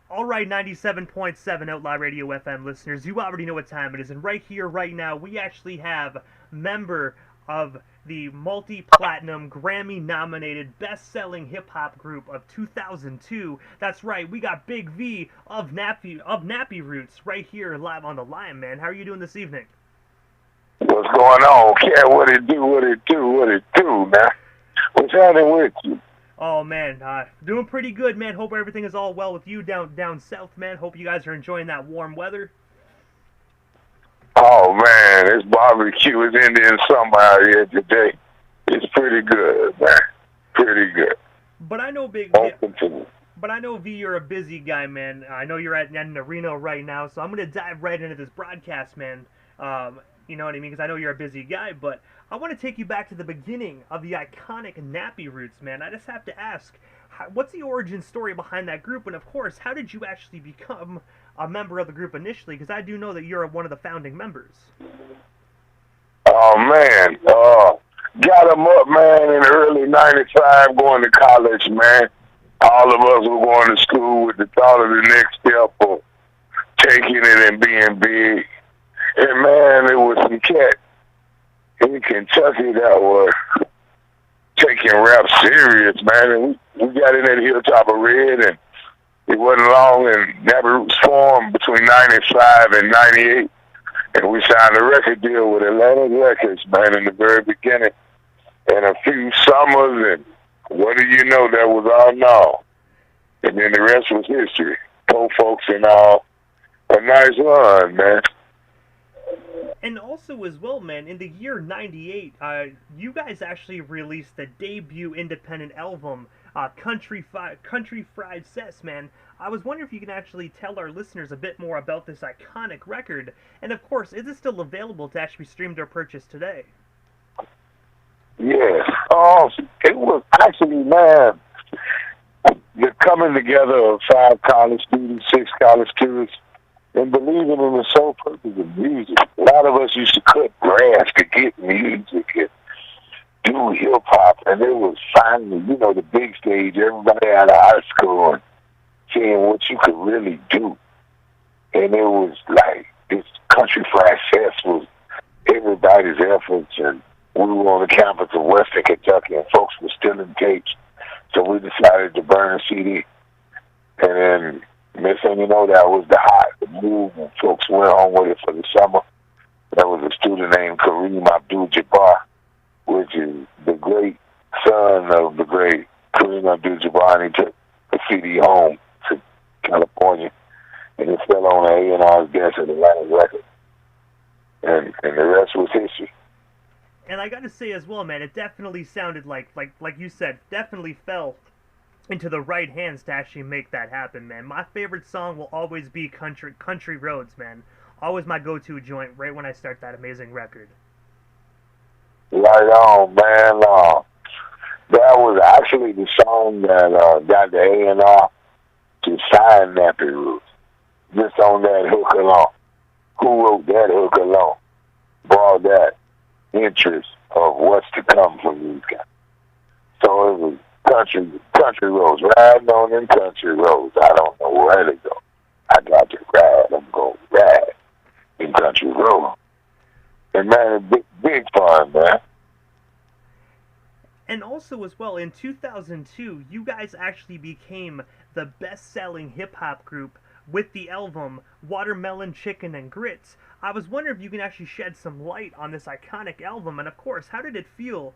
All right, 97.7 Outlaw Radio FM listeners, you already know what time it is, and right here, right now, we actually have member of the multi-platinum, Grammy-nominated, best-selling hip-hop group of 2002. That's right, we got Big V of Nappy Roots right here live on the line, man. How are you doing this evening? What's going on, Cat? What it do, man? What's happening with you? Oh man, doing pretty good, man. Hope everything is all well with you down south, man. Hope you guys are enjoying that warm weather. Oh, man, this barbecue is ending somehow here today. It's pretty good, man. Pretty good. But I know Open to but I know V, you're a busy guy, man. I know you're at an arena right now, so I'm gonna dive right into this broadcast, man. You know what I mean? Because I know you're a busy guy, but I want to take you back to the beginning of the iconic Nappy Roots, man. I just have to ask, what's the origin story behind that group? And of course, how did you actually become a member of the group initially? Because I do know that you're one of the founding members. Oh, man. Got them up, man, in early 95 going to college, man. All of us were going to school with the thought of the next step of taking it and being big. And, man, it was some cat in Kentucky that were taking rap serious, man. And we got in that Hilltop of Red, and it wasn't long, and Nappy Roots formed between 95 and 98. And we signed a record deal with Atlantic Records, man, in the very beginning. And a few summers, and what do you know, that was all now. And then the rest was history. Poor folks and all. A nice run, man. And also, as well, man, in the year '98, you guys actually released the debut independent album, Country Fried Cess, man. I was wondering if you can actually tell our listeners a bit more about this iconic record. And of course, is it still available to actually be streamed or purchased today? Yes. It was actually, man, the coming together of 5 college students, 6 college students, and believing in the sole purpose of music. A lot of us used to cut grass to get music and do hip hop, and it was finally, the big stage, everybody out of high school and seeing what you could really do. And it was like this Country Fried Cess was everybody's efforts, and we were on the campus of Western Kentucky, and folks were still engaged. So we decided to burn a CD, and then next thing you know, that was the hot move, and folks went on with it for the summer. There was a student named Kareem Abdul-Jabbar, which is the great son of the great Kareem Abdul-Jabbar, and he took the CD home to California, and it fell on A&R's desk at Atlantic Records, and the rest was history. And I gotta say as well, man, it definitely sounded like you said, definitely fell into the right hands to actually make that happen, man. My favorite song will always be Country Roads, man. Always my go-to joint right when I start that amazing record. Right on, man. That was actually the song that got the A&R to sign Nappy Roots. Just on that hook alone. Who wrote that hook alone? Brought that interest of what's to come from these guys. So it was country roads, riding on them country roads. I don't know where to go. I got to ride. I'm going to ride in country roads. And man, big fun, man. And also as well, in 2002, you guys actually became the best-selling hip-hop group with the album Watermelon Chicken and Grits. I was wondering if you can actually shed some light on this iconic album, and of course, how did it feel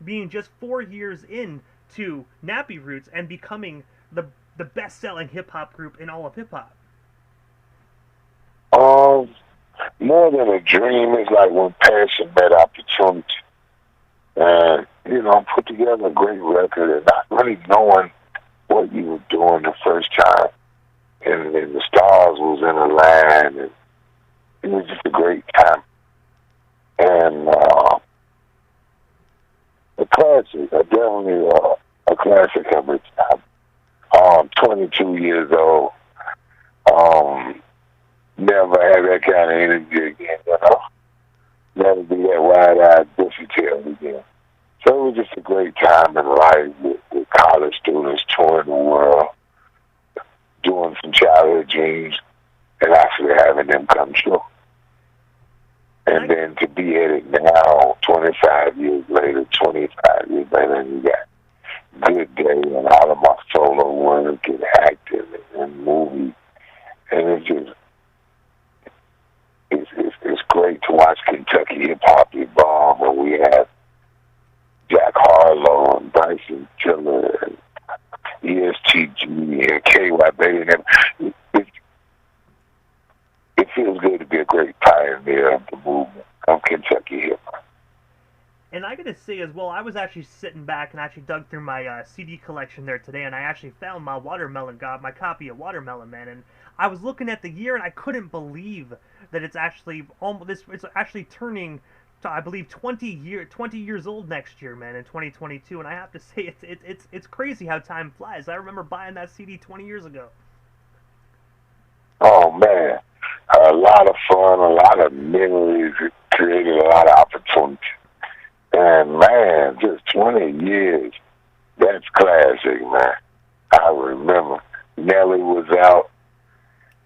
being just 4 years in to Nappy Roots and becoming the best-selling hip-hop group in all of hip-hop? More than a dream, it's like when passion met opportunity. And, put together a great record and not really knowing what you were doing the first time. And the stars was in a line, and it was just a great time. And a classic, definitely a classic every time. 22 years old. Never had that kind of energy again, Never be that wide-eyed, bushy-tailed again. So it was just a great time in life with college students touring the world, doing some childhood dreams and actually having them come true. And then to be at it now, 25 years later, and you got Good Day and all of my solo work and acting and movies. And it's just, it's great to watch Kentucky hip-hop evolve, where we have Jack Harlow and Bryson Tiller and ESTG and KY Baby. It feels good to be a great pioneer of the movement of Kentucky hip-hop. And I gotta say as well, I was actually sitting back and actually dug through my CD collection there today, and I actually found my my copy of Watermelon Man, and I was looking at the year, and I couldn't believe that it's actually it's actually turning to, I believe, 20 years old next year, man, in 2022. And I have to say, it's crazy how time flies. I remember buying that CD 20 years ago. Oh man, a lot of fun, a lot of memories. It created a lot of opportunity. And man, just 20 years, that's classic, man. I remember Nelly was out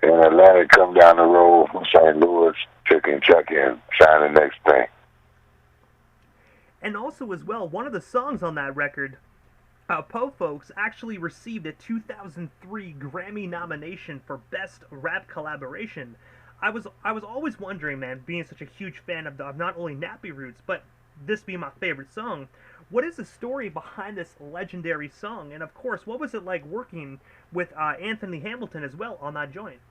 in Atlanta, come down the road from St. Louis to Kentucky and sign the next thing. And also as well, one of the songs on that record, Po Folks, actually received a 2003 Grammy nomination for Best Rap Collaboration. I was always wondering, man, being such a huge fan of not only Nappy Roots, but this being my favorite song, what is the story behind this legendary song? And of course, what was it like working with Anthony Hamilton as well on that joint?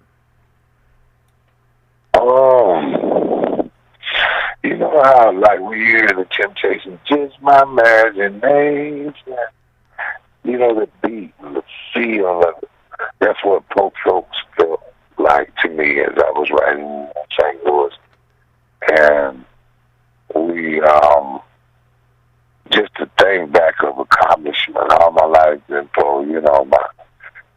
You know how, like, we hear the Temptations, just my imagination. You know, the beat and the feel of it. That's what Pope Folks felt like to me as I was writing in St. Louis. And we, just to think back of accomplishment all my life been told, you know, my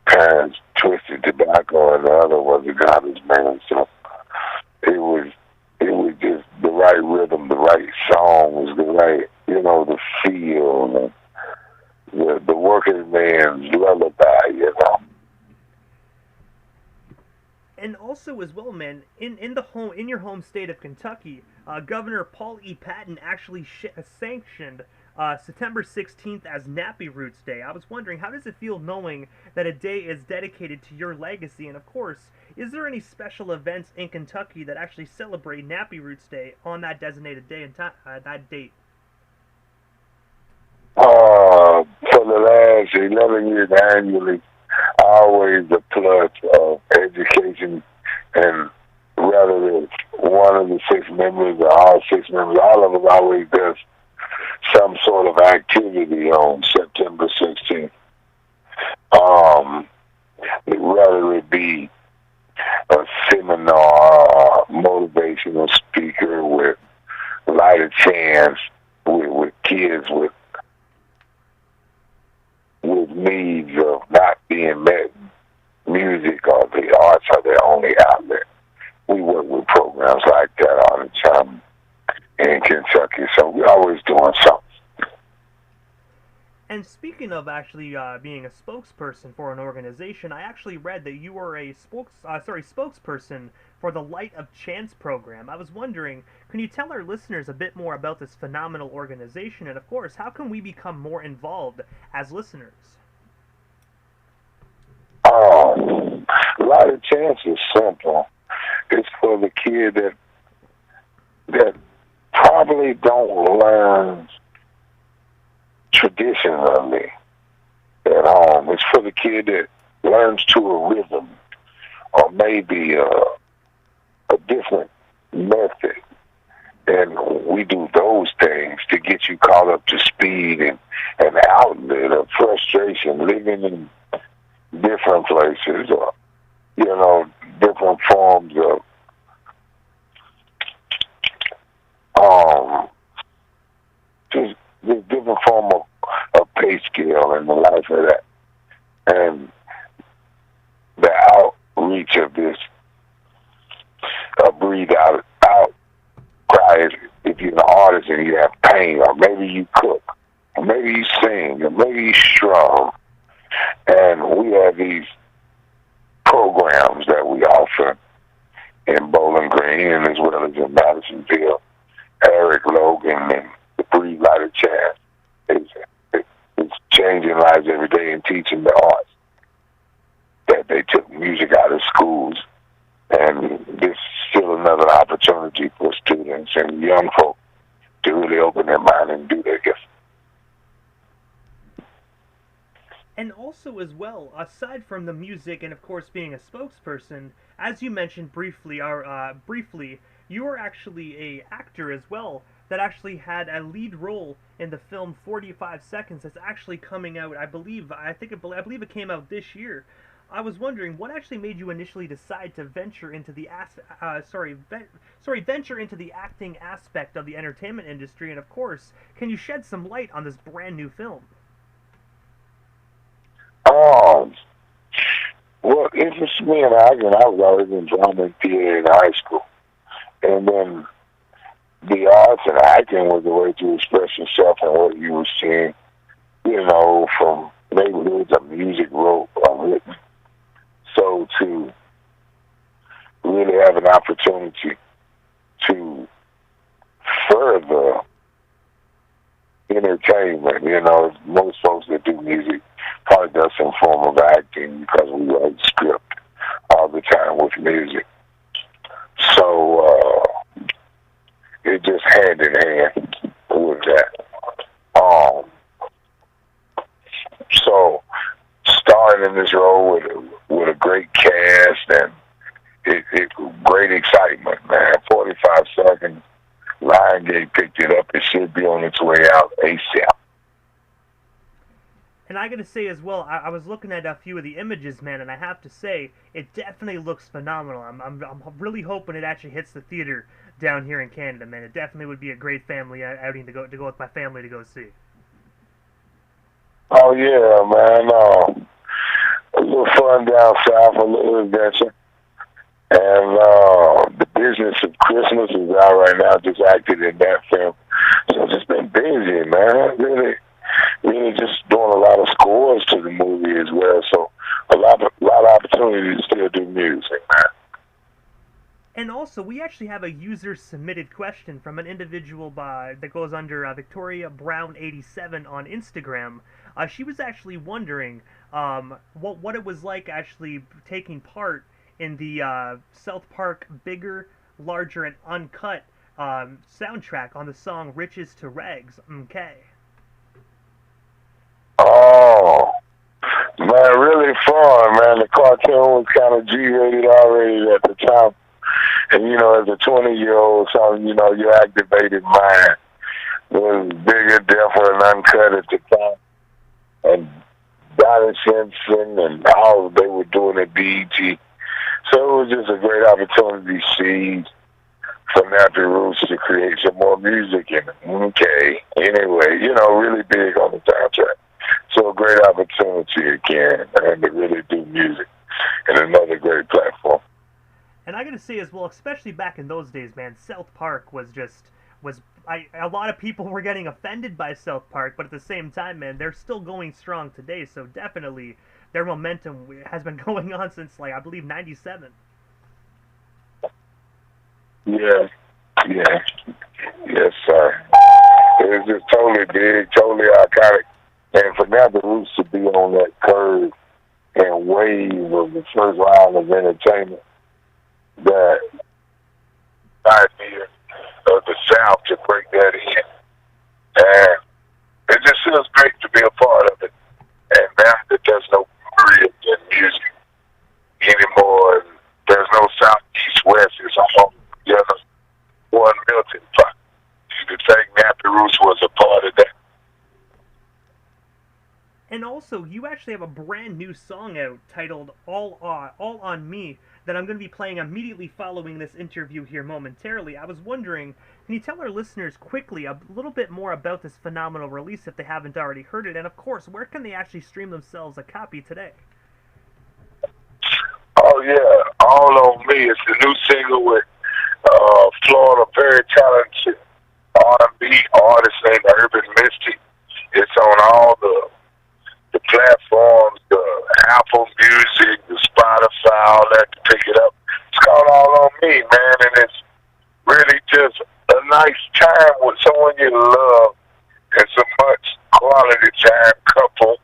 parents twisted tobacco and the other was a garbage man. So it was just the right rhythm, the right song was the right, you know, the feel, the working man's lullaby, you know. And also as well, man, in your home state of Kentucky, Governor Paul E. Patton actually sanctioned September 16th as Nappy Roots Day. I was wondering, how does it feel knowing that a day is dedicated to your legacy? And of course, is there any special events in Kentucky that actually celebrate Nappy Roots Day on that designated day and that date? For the last 11 years annually, always the plus of education, and whether it's one of the 6 members or all 6 members, all of us always does some sort of activity on September 16th. Whether it be a seminar or a motivational speaker with lighted chance with kids with needs of not being met, music or the arts are their only outlet. We work with programs like that all the time in Kentucky, so we're always doing something. And speaking of actually being a spokesperson for an organization, I actually read that you were a spokesperson for the Light of Chance program. I was wondering, can you tell our listeners a bit more about this phenomenal organization, and of course, how can we become more involved as listeners? Light of Chance is simple. It's for the kid that probably don't learn traditionally at home. It's for the kid that learns to a rhythm or maybe a different method. And we do those things to get you caught up to speed and an outlet of frustration, living in different places or, you know, different forms of just this different form of pay scale in the life of that. And the outreach of this breathe out cry if you're an artist and you have pain, or maybe you cook, or maybe you sing, or maybe you strum. And we have these programs that we offer in Bowling Green and as well as in Madisonville. Eric Logan and the Breed Lighter Jazz. It's changing lives every day and teaching the arts that they took music out of schools. And this is still another opportunity for students and young folk to really open their mind and do their gift. And also as well, aside from the music and of course being a spokesperson, as you mentioned briefly, you are actually a actor as well that actually had a lead role in the film 45 Seconds that's actually coming out, I believe it came out this year. I was wondering what actually made you initially decide to venture into the venture into the acting aspect of the entertainment industry, and of course, can you shed some light on this brand new film? What interested me in acting, I was always in drama and theater in high school. And then the arts and acting was a way to express yourself and what you were seeing, from neighborhoods of music wrote or written. So to really have an opportunity to further entertainment, most folks that do music probably does some form of acting because we write script all the time with music. So it just hand in hand with that. So starring in this role with a great cast and it great excitement, man. 45 Seconds. Lionsgate picked it up. It should be on its way out ASAP. And I gotta say as well, I was looking at a few of the images, man, and I have to say, it definitely looks phenomenal. I'm really hoping it actually hits the theater down here in Canada, man. It definitely would be a great family outing to go with my family to go see. Oh yeah, man. A little fun down south, a little adventure. And The Business of Christmas is out right now, just acted in that film. So just been busy, man. Really just doing a lot of scores to the movie as well. So a lot of opportunity to still do music, man. And also, we actually have a user-submitted question from an individual that goes under Victoria Brown 87 on Instagram. She was actually wondering what it was like actually taking part in the South Park Bigger, Larger, and Uncut soundtrack on the song Riches to Rags. Okay. Oh, man, really fun, man. The cartoon was kind of G-rated already at the time. And, as a 20-year-old, your activated mind was bigger, deeper, and uncut at the time. And Donnie Simpson and all they were doing at BET. So it was just a great opportunity seized for Nappy Roots to create some more music in it. Okay. Anyway, really big on the soundtrack. So a great opportunity again, and to really do music and another great platform. And I gotta say as well, especially back in those days, man, South Park was a lot of people were getting offended by South Park, but at the same time, man, they're still going strong today. So definitely, their momentum has been going on since, I believe, 97. Yeah. Yes, sir. It was just totally big, totally iconic. And for Nappy Roots to be on that curve and wave of the first round of entertainment, that idea of the South to break that in. And it just feels great to be a part of it. And now that there's no period in music anymore, there's no South, East, West, it's all together, one melting pot. You could think Nappy Roots was a part of that. And also, you actually have a brand new song out titled All On Me that I'm going to be playing immediately following this interview here momentarily. I was wondering, can you tell our listeners quickly a little bit more about this phenomenal release if they haven't already heard it? And of course, where can they actually stream themselves a copy today? Oh yeah, All On Me. It's the new single with Florida, very talented R&B artist named Urban Mystic. It's on all the platforms, the Apple Music, the Spotify, all that to pick it up. It's called All on Me, man, and it's really just a nice time with someone you love and so much quality time couple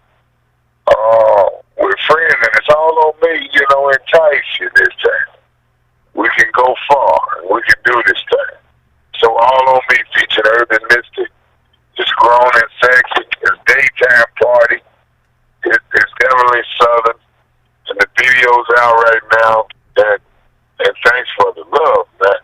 with friends, and it's all on me, you know, entice you this time. We can go far, and we can do this time. So All on Me featuring Urban Mystic. It's grown and sexy. It's daytime party. It's definitely southern, and the video's out right now. And thanks for the love, man.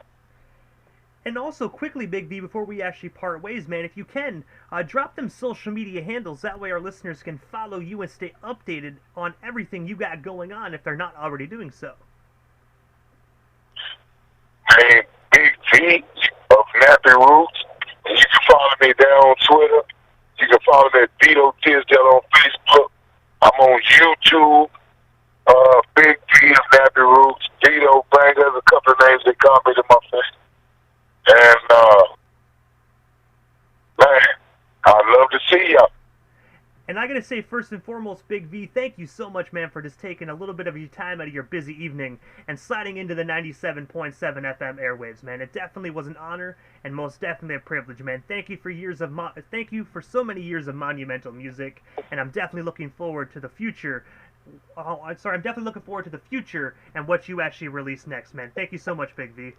And also, quickly, Big V, before we actually part ways, man, if you can, drop them social media handles. That way our listeners can follow you and stay updated on everything you got going on if they're not already doing so. Hey, Big V of Nappy Roots. And you can follow me there on Twitter. You can follow me at Vito Tisdale on Facebook. I'm on YouTube. Big V of Nappy Roots. Vito Bang. There's a couple of names they call me to my face. And, man, I'd love to see y'all. And I gotta say, first and foremost, Big V, thank you so much, man, for just taking a little bit of your time out of your busy evening and sliding into the 97.7 FM airwaves, man. It definitely was an honor and most definitely a privilege, man. Thank you for so many years of monumental music, and I'm definitely looking forward to the future. I'm definitely looking forward to the future and what you actually release next, man. Thank you so much, Big V.